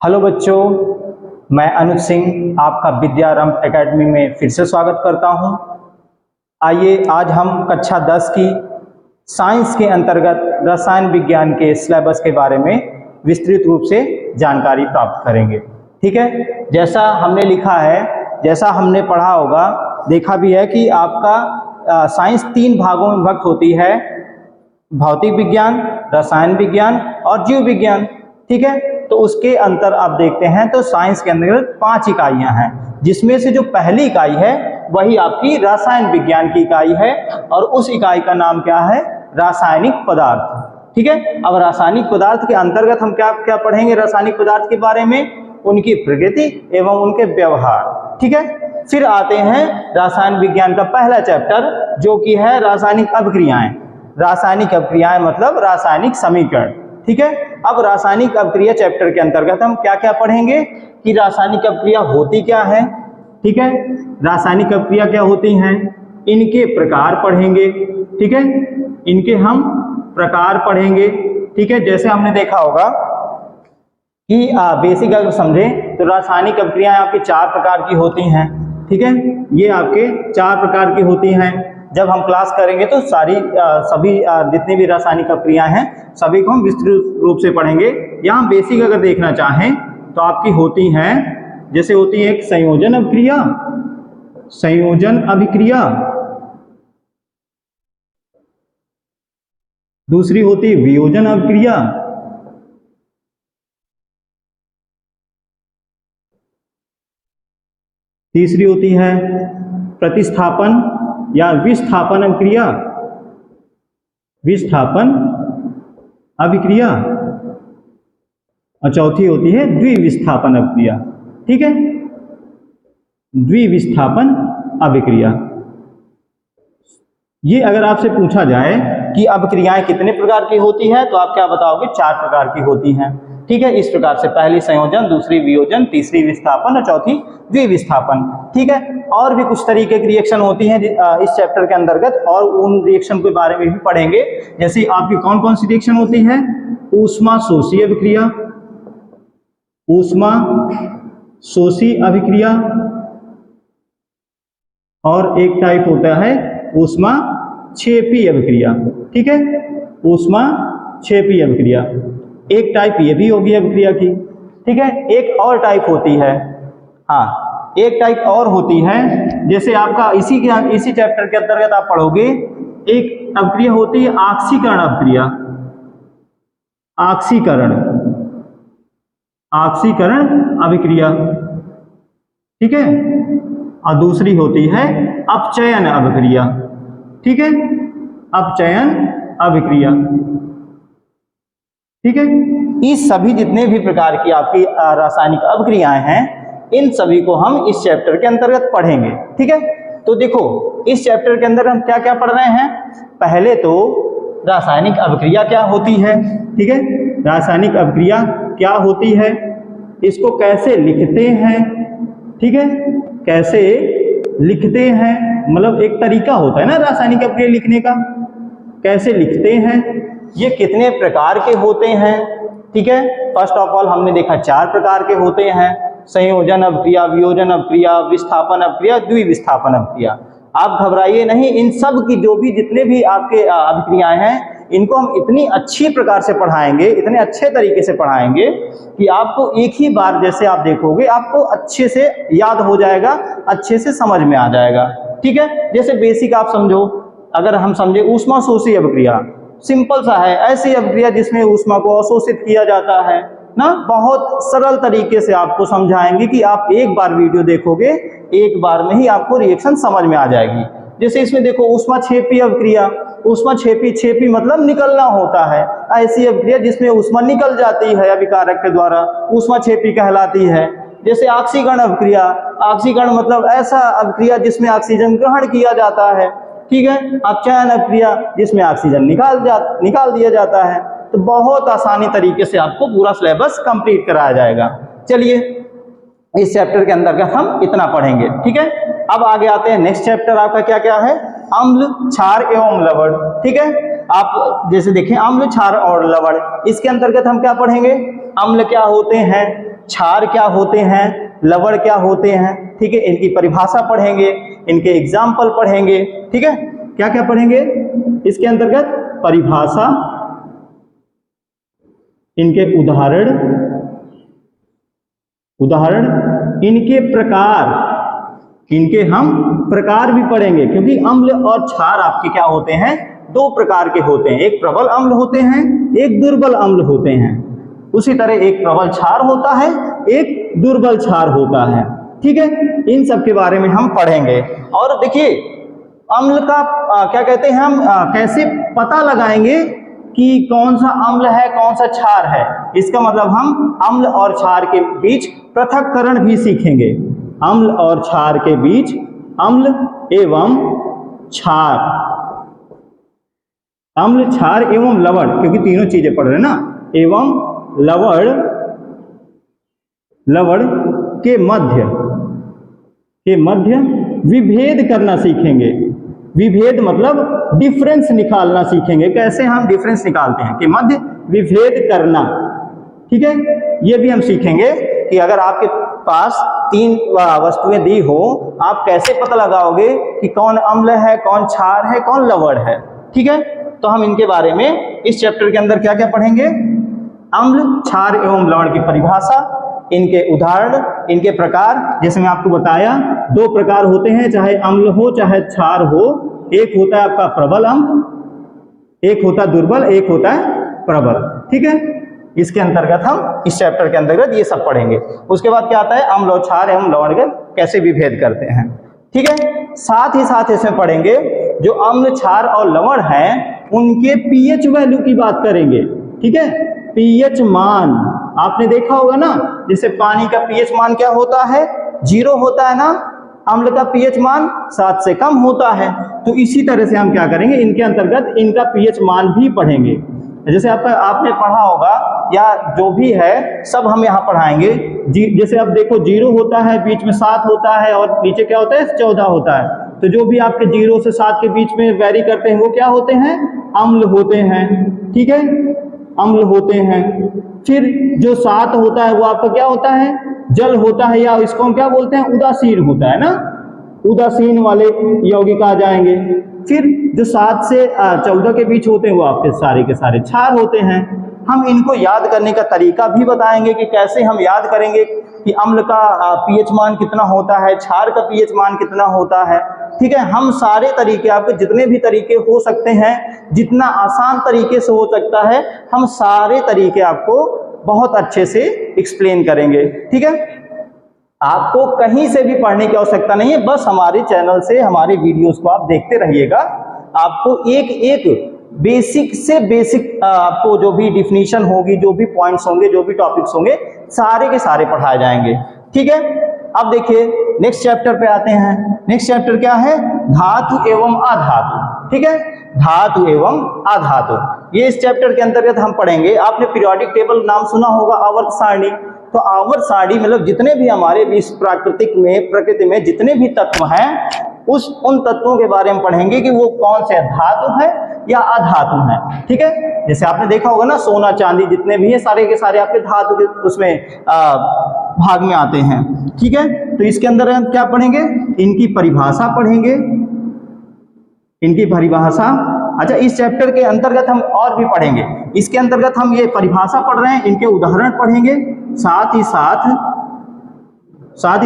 Hello बच्चों, मैं अनुज सिंह आपका विद्यारंभ एकेडमी में फिर से स्वागत करता हूं। आइए आज हम कक्षा 10 की साइंस के अंतर्गत रसायन विज्ञान के सिलेबस के बारे में विस्तृत रूप से जानकारी प्राप्त करेंगे। ठीक है, जैसा हमने लिखा है, जैसा हमने पढ़ा होगा, देखा भी है कि आपका साइंस 3 भागों में विभक्त होती है: भौतिक विज्ञान, रसायन विज्ञान और जीव विज्ञान। ठीक है, तो उसके अंतर आप देखते हैं तो साइंस के अंदर 5 इकाइयां हैं, जिसमें से जो पहली इकाई है वही आपकी रसायन विज्ञान की इकाई है और उस इकाई का नाम क्या है? रासायनिक पदार्थ। ठीक है, अब रासायनिक पदार्थ के अंतर्गत हम क्या क्या पढ़ेंगे? रासायनिक पदार्थ के बारे में, उनकी प्रकृति एवं उनके व्यवहार। ठीक है, फिर आते हैं रासायन विज्ञान का पहला चैप्टर जो कि है रासायनिक अभिक्रियाएं। रासायनिक अभिक्रियाएं मतलब रासायनिक समीकरण। ठीक है, अब रासायनिक अभिक्रिया चैप्टर के अंतर्गत हम क्या क्या पढ़ेंगे कि रासायनिक अभिक्रिया होती क्या है। ठीक है, रासायनिक अभिक्रिया क्या होती हैं, इनके प्रकार पढ़ेंगे। ठीक है, इनके हम प्रकार पढ़ेंगे। ठीक है, जैसे हमने देखा होगा कि बेसिक अगर समझें तो रासायनिक अभिक्रियाएं आपकी 4 प्रकार की होती हैं। ठीक है, ये आपके 4 प्रकार की होती हैं। जब हम क्लास करेंगे तो सभी जितनी भी रासायनिक अभिक्रियाएं हैं सभी को हम विस्तृत रूप से पढ़ेंगे। यहाँ बेसिक अगर देखना चाहें तो आपकी होती हैं, जैसे होती है एक संयोजन अभिक्रिया, संयोजन अभिक्रिया, दूसरी होती है वियोजन अभिक्रिया, तीसरी होती है प्रतिस्थापन या विस्थापन अभिक्रिया, विस्थापन अभिक्रिया, और चौथी होती है द्विविस्थापन अभिक्रिया। ठीक है, द्विविस्थापन अभिक्रिया। ये अगर आपसे पूछा जाए कि अभिक्रियाएं कितने प्रकार की होती है तो आप क्या बताओगे? 4 प्रकार की होती हैं। ठीक है, इस प्रकार से पहली संयोजन, दूसरी वियोजन, तीसरी विस्थापन और चौथी द्विविस्थापन। ठीक है, और भी कुछ तरीके की रिएक्शन होती हैं इस चैप्टर के अंतर्गत, और उन रिएक्शन के बारे में भी पढ़ेंगे। जैसे आपकी कौन कौन सी रिएक्शन होती है? ऊष्मा शोषी अभिक्रिया, ऊष्मा शोषी अभिक्रिया, और एक टाइप होता है ऊष्मा क्षेपी अभिक्रिया। ठीक है, ऊष्मा क्षेपी अभिक्रिया, एक टाइप ये भी होगी अभिक्रिया की। ठीक है, एक और टाइप होती है, हाँ एक टाइप और होती है, जैसे आपका इसी चैप्टर के अंतर्गत आप पढ़ोगे, एक अभिक्रिया होती है आक्सीकरण अभिक्रिया, आक्सीकरण, आक्सीकरण अभिक्रिया। ठीक है, और दूसरी होती है अपचयन अभिक्रिया। ठीक है, अपचयन अभिक्रिया। ठीक है, इस सभी जितने भी प्रकार की आपकी रासायनिक अभिक्रियाएं हैं, इन सभी को हम इस चैप्टर के अंतर्गत पढ़ेंगे। ठीक है, तो देखो इस चैप्टर के अंदर हम क्या क्या पढ़ रहे हैं। पहले तो रासायनिक अभिक्रिया क्या होती है। ठीक है, रासायनिक अभिक्रिया क्या होती है, इसको कैसे लिखते हैं। ठीक है, कैसे लिखते हैं, मतलब एक तरीका होता है ना रासायनिक अभिक्रिया लिखने का, कैसे लिखते हैं, ये कितने प्रकार के होते हैं। ठीक है, फर्स्ट ऑफ ऑल हमने देखा 4 प्रकार के होते हैं: संयोजन अभिक्रिया, वियोजन अभिक्रिया, विस्थापन अभिक्रिया, द्विविस्थापन अभिक्रिया। आप घबराइए नहीं, इन सब की जो भी जितने भी आपके अभिक्रियाएं हैं इनको हम इतनी अच्छी प्रकार से पढ़ाएंगे, इतने अच्छे तरीके से पढ़ाएंगे कि आपको एक ही बार जैसे आप देखोगे आपको अच्छे से याद हो जाएगा, अच्छे से समझ में आ जाएगा। ठीक है, जैसे बेसिक आप समझो, अगर हम समझे ऊष्मा शोषी अभिक्रिया, सिंपल सा है, ऐसी अभिक्रिया जिसमें ऊष्मा को अवशोषित किया जाता है ना। बहुत सरल तरीके से आपको समझाएंगे कि आप एक बार वीडियो देखोगे, एक बार में ही आपको रिएक्शन समझ में आ जाएगी। जैसे इसमें देखो ऊष्मा क्षेपी अभिक्रिया, ऊष्मा क्षेपी मतलब निकलना होता है, ऐसी अभिक्रिया जिसमें ऊष्मा निकल जाती है अभिकारक के द्वारा, ऊष्मा क्षेपी कहलाती है। जैसे ऑक्सीकरण अभिक्रिया, ऑक्सीकरण मतलब ऐसा अभिक्रिया जिसमें ऑक्सीजन ग्रहण किया जाता है। ठीक है, अपचयन अभिक्रिया जिसमें ऑक्सीजन निकाल दिया जाता है। तो बहुत आसानी तरीके से आपको पूरा सिलेबस कंप्लीट कराया जाएगा। चलिए इस चैप्टर के अंतर्गत हम इतना पढ़ेंगे। ठीक है, अब आगे आते हैं नेक्स्ट चैप्टर आपका क्या क्या है? अम्ल, क्षार एवं लवण। ठीक है, आप जैसे देखें अम्ल, क्षार और लवण, इसके अंतर्गत हम क्या पढ़ेंगे, अम्ल क्या होते हैं, क्षार क्या होते हैं, लवण क्या होते हैं, ठीक है, इनकी परिभाषा पढ़ेंगे, इनके एग्जाम्पल पढ़ेंगे, ठीक है, क्या क्या पढ़ेंगे इसके अंतर्गत, परिभाषा, इनके उदाहरण, इनके प्रकार, इनके हम प्रकार भी पढ़ेंगे, क्योंकि अम्ल और क्षार आपके क्या होते हैं, दो प्रकार के होते हैं, एक प्रबल अम्ल होते हैं, एक दुर्बल अम्ल होते हैं। उसी तरह एक प्रबल क्षार होता है, एक दुर्बल क्षार होता है, ठीक है, इन सब के बारे में हम पढ़ेंगे। और देखिए अम्ल का क्या कहते हैं हम, कैसे पता लगाएंगे कि कौन सा अम्ल है कौन सा क्षार है, इसका मतलब हम अम्ल और क्षार के बीच पृथक्करण भी सीखेंगे। अम्ल और क्षार के बीच, अम्ल एवं क्षार, अम्ल, क्षार एवं लवण, क्योंकि तीनों चीजें पढ़ रहे हैं ना, एवं लवण के मध्य विभेद करना सीखेंगे। विभेद मतलब डिफरेंस निकालना सीखेंगे, कैसे हम डिफरेंस निकालते हैं, कि मध्य विभेद करना, ठीक है, ये भी हम सीखेंगे कि अगर आपके पास तीन वस्तुएं दी हो, आप कैसे पता लगाओगे कि कौन अम्ल है, कौन क्षार है, कौन लवण है, ठीक है। तो हम इनके बारे में इस चैप्टर के अंदर क्या क्या पढ़ेंगे, अम्ल, क्षार एवं लवण की परिभाषा, इनके उदाहरण, इनके प्रकार, जैसे मैं आपको बताया दो प्रकार होते हैं, चाहे अम्ल हो चाहे क्षार हो, एक होता है आपका प्रबल अम्ल, एक होता है दुर्बल, एक होता है प्रबल, ठीक है। इसके अंतर्गत हम इस चैप्टर के अंतर्गत ये सब पढ़ेंगे। उसके बाद क्या आता है, अम्ल और क्षार एवं लवण के कैसे विभेद करते हैं, ठीक है। साथ ही साथ इसमें पढ़ेंगे जो अम्ल, क्षार और लवण हैं उनके पीएच वैल्यू की बात करेंगे, ठीक है। पीएच मान आपने देखा होगा ना, जैसे पानी का पीएच मान क्या होता है, 0 होता है ना, अम्ल का पीएच मान 7 से कम होता है। तो इसी तरह से हम क्या करेंगे, इनके अंतर्गत इनका पीएच मान भी पढ़ेंगे। जैसे आपने पढ़ा होगा या जो भी है सब हम यहाँ पढ़ाएंगे। जैसे अब देखो 0 होता है, बीच में 7 होता है और नीचे क्या होता है, 14 होता है। तो जो भी आपके 0 से 7 के बीच में वेरी करते हैं वो क्या होते हैं, अम्ल होते हैं, ठीक है, अम्ल होते हैं। फिर जो 7 होता है वो आपका क्या होता है, जल होता है, या इसको हम क्या बोलते हैं, उदासीन होता है ना, उदासीन वाले यौगिक आ जाएंगे। फिर जो 7 से 14 के बीच होते हैं वो आपके सारे के सारे क्षार होते हैं। हम इनको याद करने का तरीका भी बताएंगे कि कैसे हम याद करेंगे कि अम्ल का पीएच मान कितना होता है, क्षार का पीएच मान कितना होता है, ठीक है। हम सारे तरीके, आपके जितने भी तरीके हो सकते हैं, जितना आसान तरीके से हो सकता है, हम सारे तरीके आपको बहुत अच्छे से एक्सप्लेन करेंगे, ठीक है। आपको कहीं से भी पढ़ने की आवश्यकता नहीं है, बस हमारे चैनल से हमारे वीडियोस को आप देखते रहिएगा। आपको एक एक बेसिक से बेसिक आपको जो भी डिफिनीशन होगी, जो भी पॉइंट्स होंगे, जो भी टॉपिक्स होंगे, सारे के सारे पढ़ाए जाएंगे, ठीक है। अब देखिए नेक्स्ट चैप्टर पे आते हैं। नेक्स्ट चैप्टर क्या है, धातु एवं अधातु, ठीक है, धातु एवं अधातु। ये इस चैप्टर के अंतर्गत हम पढ़ेंगे। आपने पीरियोडिक टेबल नाम सुना होगा, आवर्त सारणी। तो आवर्त सारणी मतलब जितने भी हमारे इस प्रकृति में जितने भी तत्व हैं, उन तत्वों के बारे में पढ़ेंगे कि वो कौन से धातु है या अधातु है, ठीक है। जैसे आपने देखा होगा ना, सोना चांदी जितने भी है सारे के सारे आपके धातु के उसमें भाग में आते हैं, ठीक है। तो इसके अंदर हम क्या पढ़ेंगे, इनकी परिभाषा पढ़ेंगे, इनकी परिभाषा। अच्छा, इस चैप्टर के अंतर्गत हम और भी पढ़ेंगे। इसके अंतर्गत हम ये परिभाषा पढ़ रहे हैं, इनके उदाहरण पढ़ेंगे, साथ ही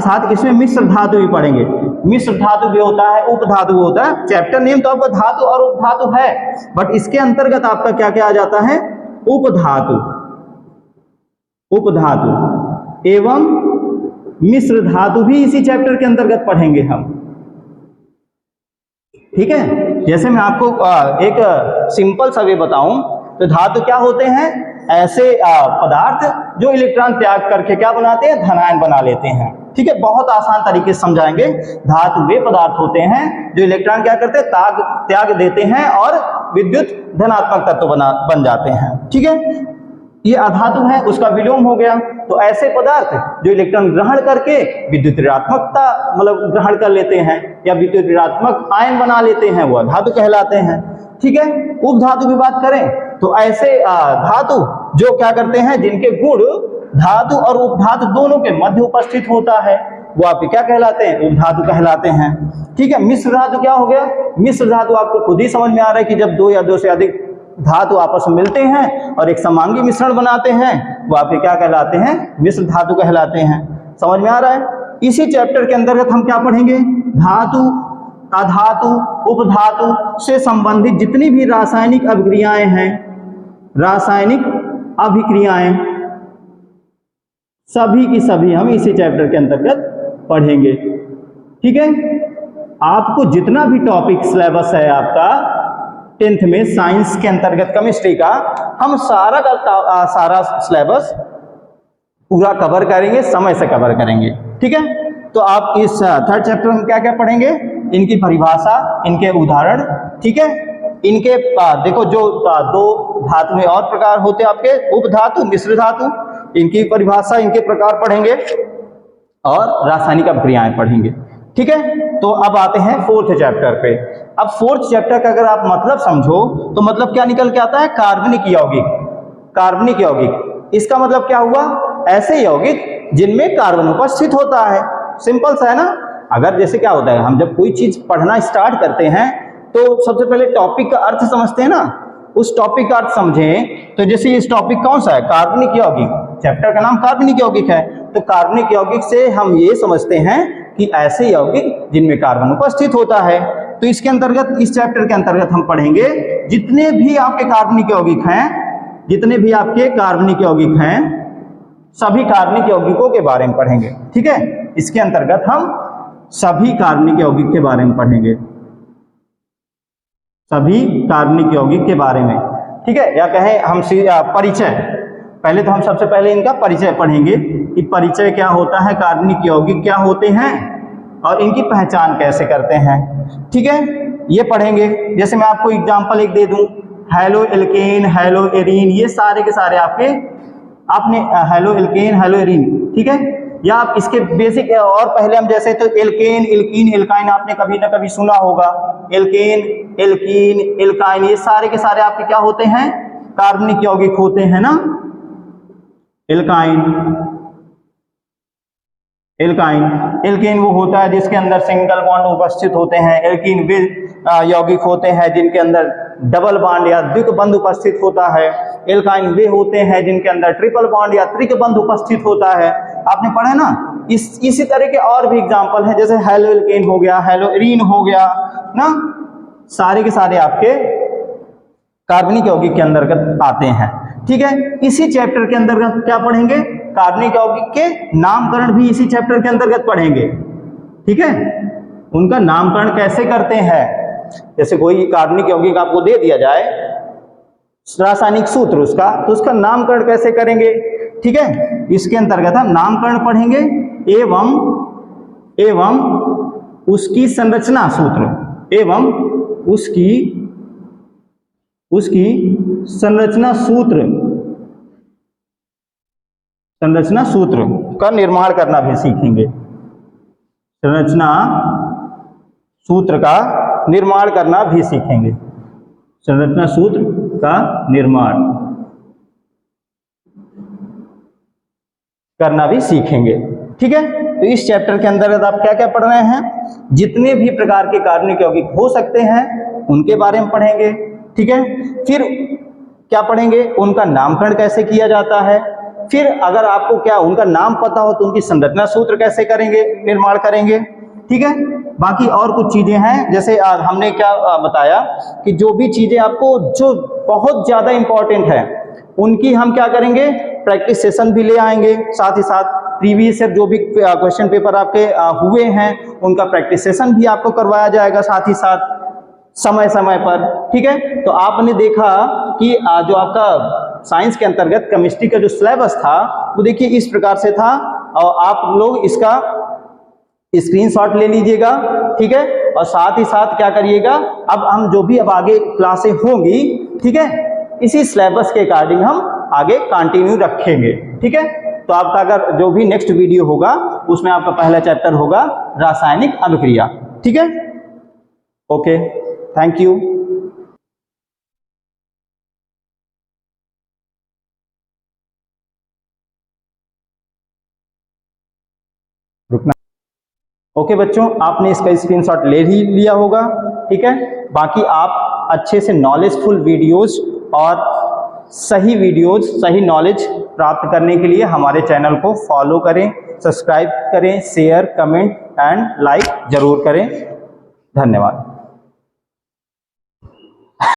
साथ इसमें मिश्र धातु भी पढ़ेंगे। मिश्र धातु भी होता है, उपधातु भी होता है। चैप्टर नेम तो आपका धातु और उपधातु है, बट इसके अंतर्गत आपका क्या क्या आ जाता है, उपधातु एवं मिश्र धातु भी इसी चैप्टर के अंतर्गत पढ़ेंगे हम, ठीक है। जैसे मैं आपको एक सिंपल सा वे बताऊं तो धातु क्या होते हैं, ऐसे पदार्थ जो इलेक्ट्रॉन त्याग करके क्या बनाते हैं, धनायन बना लेते हैं, ठीक है। बहुत आसान तरीके से समझाएंगे। धातु वे पदार्थ होते हैं जो इलेक्ट्रॉन क्या करते हैं, त्याग देते हैं और विद्युत धनात्मक तत्व बन जाते हैं, ठीक है। ये अधातु है, उसका विलोम हो गया। तो ऐसे पदार्थ जो इलेक्ट्रॉन ग्रहण करके विद्युत ऋणात्मकता मतलब ग्रहण कर लेते हैं या विद्युत ऋणात्मक आयन बना लेते हैं, वो अधातु कहलाते हैं। ठीक है। उपधातु की बात करें तो ऐसे धातु जो क्या करते हैं, जिनके गुण धातु और उपधातु दोनों के मध्य उपस्थित होता है, वो आपके क्या कहलाते हैं, उपधातु कहलाते हैं। ठीक है। मिश्र धातु क्या हो गया, मिश्र धातु आपको खुद ही समझ में आ रहा है कि जब दो या दो से अधिक धातु आपस में मिलते हैं और एक समांगी मिश्रण बनाते हैं, वो आपके क्या कहलाते हैं, मिश्र धातु कहलाते हैं। समझ में आ रहा है। इसी चैप्टर के अंतर्गत हम क्या पढ़ेंगे, धातु, अधातु, उपधातु से संबंधित जितनी भी रासायनिक अभिक्रियाएं हैं, रासायनिक अभिक्रियाएं सभी की सभी हम इसी चैप्टर के अंतर्गत पढ़ेंगे। ठीक है। आपको जितना भी टॉपिक सिलेबस है आपका 10th में साइंस के अंतर्गत केमिस्ट्री का, हम सारा का सारा सिलेबस पूरा कवर करेंगे, समय से कवर करेंगे। ठीक है। तो आप इस 3rd चैप्टर में क्या क्या पढ़ेंगे, इनकी परिभाषा, इनके उदाहरण, ठीक है, इनके देखो जो दो धातु में और प्रकार होते हैं आपके, उपधातु, मिश्र धातु, इनकी परिभाषा, इनके प्रकार पढ़ेंगे और रासायनिक अभिक्रियाएं पढ़ेंगे। ठीक है। तो अब आते हैं 4th चैप्टर पे। अब 4th चैप्टर का अगर आप मतलब समझो तो मतलब क्या निकल के आता है, कार्बनिक यौगिक। कार्बनिक यौगिक, इसका मतलब क्या हुआ, ऐसे यौगिक जिनमें कार्बन उपस्थित होता है। सिंपल सा है ना। अगर जैसे क्या होता है, हम जब कोई चीज पढ़ना स्टार्ट करते हैं तो सबसे पहले टॉपिक का अर्थ समझते हैं ना। उस टॉपिक का अर्थ समझें तो जैसे इस टॉपिक कौन सा है, कार्बनिक यौगिक, चैप्टर का नाम कार्बनिक यौगिक है। तो कार्बनिक यौगिक से हम ये समझते हैं कि ऐसे यौगिक जिनमें कार्बन उपस्थित होता है। तो इसके अंतर्गत, इस चैप्टर के अंतर्गत हम पढ़ेंगे जितने भी आपके कार्बनिक यौगिक हैं, जितने भी आपके कार्बनिक यौगिक हैं, सभी कार्बनिक यौगिकों के बारे में पढ़ेंगे। ठीक है। इसके अंतर्गत हम सभी कार्बनिक यौगिक के बारे में पढ़ेंगे, सभी कार्बनिक यौगिक के बारे में। ठीक है। या कहें हम परिचय, पहले तो हम सबसे पहले इनका परिचय पढ़ेंगे कि परिचय क्या होता है, कार्बनिक यौगिक क्या होते हैं और इनकी पहचान कैसे करते हैं। ठीक है। ये पढ़ेंगे। जैसे मैं आपको एग्जांपल एक दे दूं, हेलो एल्केन, हेलो एरीन, ये सारे के सारे आपके, आपने हेलो एल्केन, हेलो एरीन, ठीक है। या आप इसके बेसिक और पहले हम जैसे तो एल्केन, एल्कीन, एल्काइन आपने कभी ना कभी सुना होगा। एल्केन, एल्कीन, एल्काइन, ये सारे के सारे आपके क्या होते हैं, कार्बनिक यौगिक होते हैं ना। एल्काइन, एल्काइन, एल्केन वो होता है जिसके अंदर सिंगल बॉन्ड उपस्थित होते हैं। एल्कीन वे यौगिक होते हैं जिनके अंदर डबल बॉन्ड या द्विक बंध उपस्थित होता है। एल्काइन वे होते हैं जिनके अंदर ट्रिपल बॉन्ड या त्रिक बंध उपस्थित होता है। आपने पढ़ा ना। इसी तरह के और भी एग्जाम्पल हैं, जैसे हेलो एल्केन हो गया, हेलो एरीन हो गया ना। सारे के सारे आपके कार्बनिक यौगिक के अंतर्गत आते हैं। ठीक है। इसी चैप्टर के अंतर्गत क्या पढ़ेंगे, कार्बनिक यौगिक के नामकरण भी इसी चैप्टर के अंतर्गत पढ़ेंगे। ठीक है। उनका नामकरण कैसे करते हैं, जैसे कोई कार्बनिक यौगिक आपको दे दिया जाए, रासायनिक सूत्र उसका, तो उसका नामकरण कैसे करेंगे। ठीक है। इसके अंतर्गत हम नामकरण पढ़ेंगे एवं उसकी संरचना सूत्र, एवं उसकी संरचना सूत्र का निर्माण करना भी सीखेंगे। संरचना सूत्र का निर्माण करना भी सीखेंगे। संरचना सूत्र का निर्माण करना भी सीखेंगे। ठीक है। तो इस चैप्टर के अंतर्गत आप क्या क्या पढ़ रहे हैं, जितने भी प्रकार के कार्बनिक यौगिक हो सकते हैं उनके बारे में पढ़ेंगे। ठीक है। फिर क्या पढ़ेंगे, उनका नामकरण कैसे किया जाता है। फिर अगर आपको क्या उनका नाम पता हो तो उनकी संरचना सूत्र कैसे करेंगे, निर्माण करेंगे। ठीक है। बाकी और कुछ चीजें हैं, जैसे हमने क्या बताया कि जो भी चीजें आपको जो बहुत ज्यादा इंपॉर्टेंट है उनकी हम क्या करेंगे, प्रैक्टिस सेशन भी ले आएंगे। साथ ही साथ प्रीवियस ईयर जो भी क्वेश्चन पेपर आपके हुए हैं उनका प्रैक्टिस सेशन भी आपको करवाया जाएगा साथ ही साथ समय समय पर। ठीक है। तो आपने देखा कि जो आपका साइंस के अंतर्गत केमिस्ट्री का जो सिलेबस था वो देखिए इस प्रकार से था, और आप लोग इसका स्क्रीनशॉट ले लीजिएगा। ठीक है। और साथ ही साथ क्या करिएगा, अब हम जो भी अब आगे क्लासें होंगी, ठीक है, इसी सिलेबस के अकॉर्डिंग हम आगे कंटिन्यू रखेंगे। ठीक है। तो आपका अगर जो भी नेक्स्ट वीडियो होगा उसमें आपका पहला चैप्टर होगा रासायनिक अभिक्रिया। ठीक है। Okay, thank you. ओके बच्चों, आपने इसका स्क्रीनशॉट ले ही लिया होगा, ठीक है। बाकी आप अच्छे से नॉलेजफुल वीडियोस और सही वीडियोस, सही नॉलेज प्राप्त करने के लिए हमारे चैनल को फॉलो करें, सब्सक्राइब करें, शेयर, कमेंट एंड लाइक जरूर करें। धन्यवाद।